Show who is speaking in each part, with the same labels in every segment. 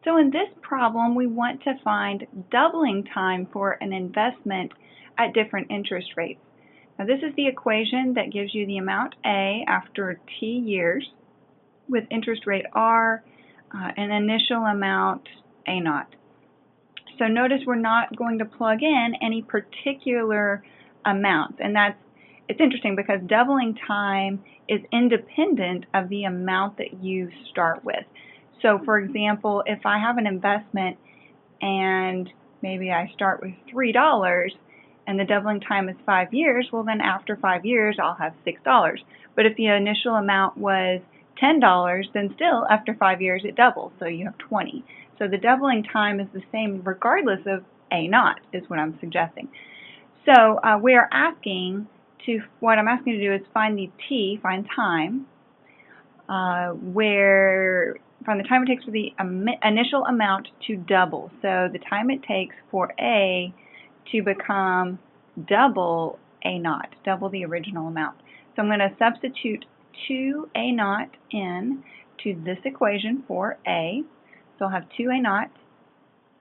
Speaker 1: So in this problem, we want to find doubling time for an investment at different interest rates. Now this is the equation that gives you the amount A after T years with interest rate R, an initial amount A naught. So notice we're not going to plug in any particular amount, and it's interesting because doubling time is independent of the amount that you start with. So for example, if I have an investment and maybe I start with $3 and the doubling time is 5 years, well then after 5 years I'll have $6. But if the initial amount was $10, then still after 5 years it doubles, so you have 20. So the doubling time is the same regardless of A naught, is what I'm suggesting. So what I'm asking you to do is find the T, find time, find the time it takes for the initial amount to double. So the time it takes for A to become double A naught, double the original amount. So I'm going to substitute 2 A naught in to this equation for A. So I'll have 2 A naught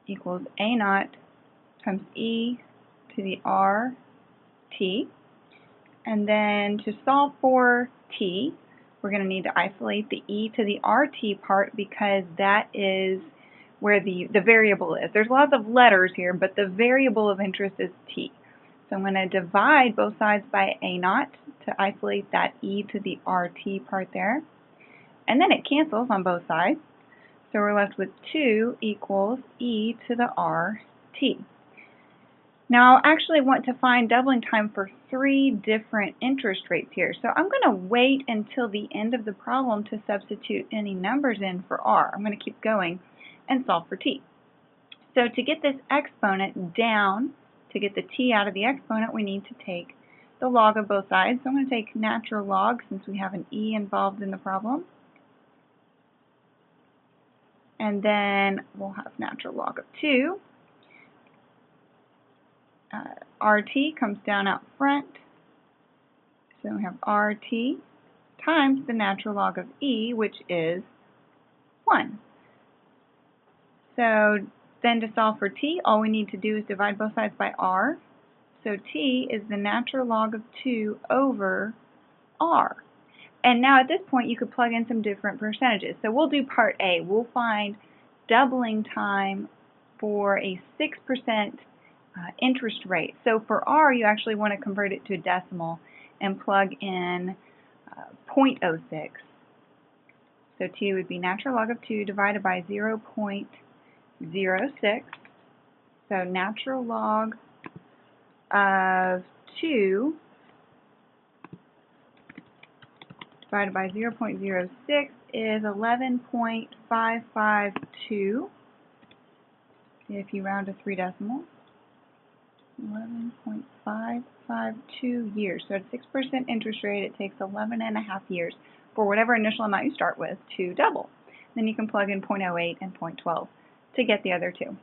Speaker 1: equals A naught times E to the R T. And then to solve for T, we're going to need to isolate the E to the RT part because that is where the variable is. There's lots of letters here, but the variable of interest is T. So I'm going to divide both sides by A naught to isolate that E to the RT part there. And then it cancels on both sides. So we're left with 2 equals E to the RT. Now I actually want to find doubling time for 3 different interest rates here. So I'm going to wait until the end of the problem to substitute any numbers in for R. I'm going to keep going and solve for T. So to get this exponent down, to get the T out of the exponent, we need to take the log of both sides. So I'm going to take natural log since we have an E involved in the problem. And then we'll have natural log of 2. RT comes down out front. So we have RT times the natural log of E, which is 1. So then to solve for T, all we need to do is divide both sides by R. So T is the natural log of 2 over R. And now at this point you could plug in some different percentages. So we'll do part A. We'll find doubling time for a 6% interest rate. So for R, you actually want to convert it to a decimal and plug in 0.06. So T would be natural log of 2 divided by 0.06. So natural log of 2 divided by 0.06 is 11.552 if you round to 3 decimals. 11.552 years. So at 6% interest rate, it takes 11.5 years for whatever initial amount you start with to double. Then you can plug in 0.08 and 0.12 to get the other two.